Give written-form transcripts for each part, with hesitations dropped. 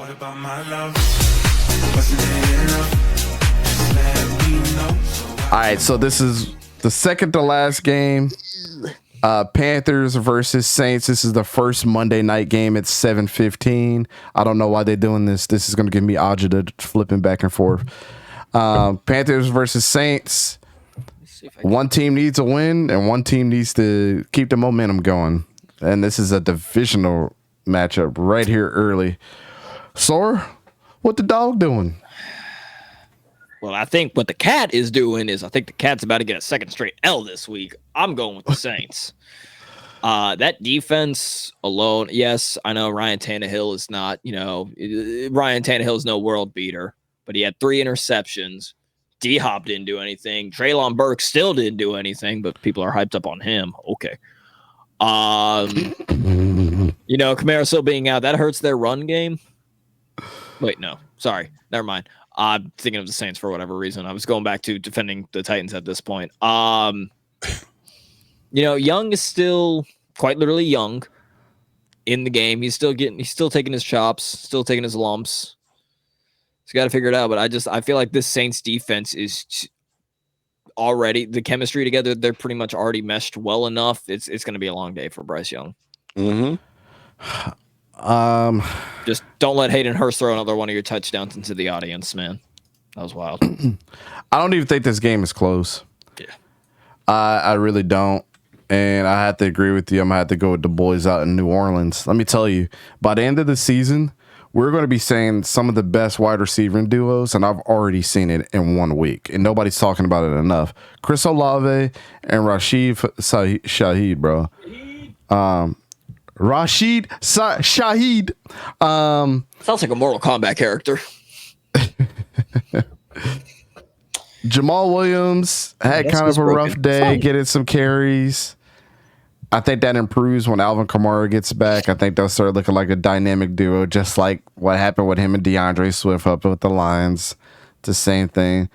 What about my love? Wasn't it enough? Just let me know. All right, so this is the second to last game. Panthers versus Saints. This is the first Monday night game at 7:15. I don't know why they're doing this. This is going to give me agita flipping back and forth. Panthers versus Saints. One team needs a win, and one team needs to keep the momentum going. And this is a divisional matchup right here early. Sore, what the dog doing? Well, I think what the cat is doing is I think the cat's about to get a second straight L this week. I'm going with the Saints. That defense alone, yes, I know Ryan Tannehill is not, Ryan Tannehill is no world beater, but he had 3 interceptions. D-Hop didn't do anything. Treylon Burks still didn't do anything, but people are hyped up on him. Okay. Kamara still being out, that hurts their run game. Wait, no. Sorry. Never mind. I'm thinking of the Saints for whatever reason. I was going back to defending the Titans at this point. Young is still quite literally young in the game. He's still taking his chops, still taking his lumps. He's got to figure it out. But I feel like this Saints defense is already the chemistry together. They're pretty much already meshed well enough. It's going to be a long day for Bryce Young. Mm-hmm. Just don't let Hayden Hurst throw another one of your touchdowns into the audience, man. That was wild. I don't even think this game is close. Yeah. I really don't. And I have to agree with you. I'm going to have to go with the boys out in New Orleans. Let me tell you, by the end of the season, we're going to be saying some of the best wide receiver duos, and I've already seen it in 1 week, and nobody's talking about it enough. Chris Olave and Rashid Shaheed, bro. Rashid Shaheed. Sounds like a Mortal Kombat character. Jamal Williams had kind of a rough day, getting some carries. I think that improves when Alvin Kamara gets back. I think they'll start looking like a dynamic duo, just like what happened with him and DeAndre Swift up with the Lions. It's the same thing.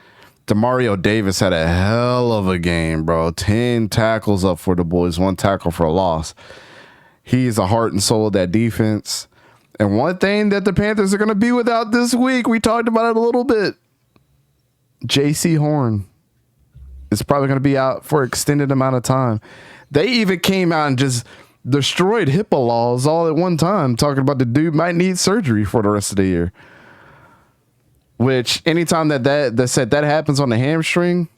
Demario Davis had a hell of a game, bro. 10 tackles up for the boys, 1 tackle for a loss. He's the heart and soul of that defense. And one thing that the Panthers are going to be without this week, we talked about it a little bit. J.C. Horn is probably going to be out for an extended amount of time. They even came out and just destroyed HIPAA laws all at one time, talking about the dude might need surgery for the rest of the year. Which anytime that happens on the hamstring,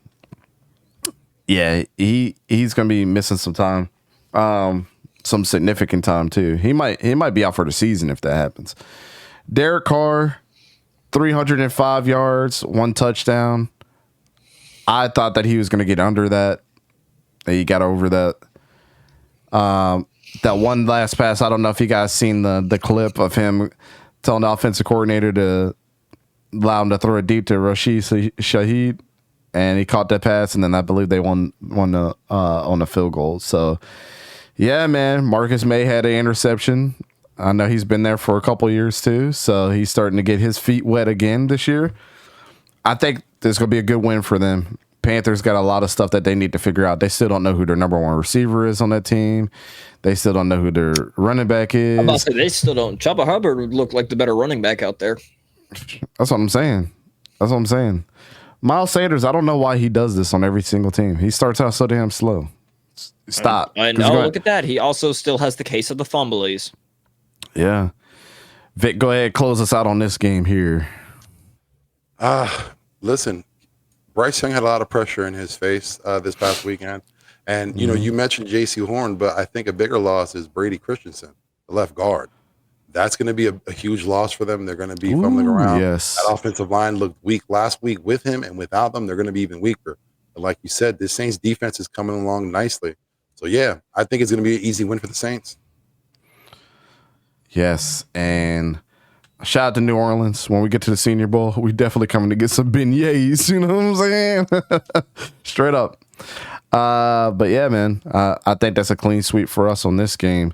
yeah, he's going to be missing some time. Some significant time too. He might be out for the season if that happens. Derek Carr, 305 yards, 1 touchdown. I thought that he was going to get under that. He got over that. That one last pass, I don't know if you guys seen the clip of him telling the offensive coordinator to allow him to throw it deep to Rashid Shaheed, and he caught that pass, and then I believe they won on the field goal. So, yeah, man, Marcus May had an interception. I know he's been there for a couple years too, so he's starting to get his feet wet again this year. I think this is going to be a good win for them. Panthers got a lot of stuff that they need to figure out. They still don't know who their number 1 receiver is on that team. They still don't know who their running back is. I'm about to say, they still don't. Chuba Hubbard would look like the better running back out there. That's what I'm saying. Miles Sanders, I don't know why he does this on every single team. He starts out so damn slow. Stop. I know. Look at that. He also still has the case of the fumblies. Yeah. Vic, go ahead, close us out on this game here. Listen, Bryce Young had a lot of pressure in his face this past weekend. And, you mentioned J.C. Horn, but I think a bigger loss is Brady Christensen, the left guard. That's going to be a huge loss for them. They're going to be fumbling around. Yes. That offensive line looked weak last week with him, and without them, they're going to be even weaker. But like you said, the Saints defense is coming along nicely. So, yeah, I think it's going to be an easy win for the Saints. Yes, and shout out to New Orleans. When we get to the Senior Bowl, we definitely coming to get some beignets. You know what I'm saying? Straight up. But yeah, man, I think that's a clean sweep for us on this game.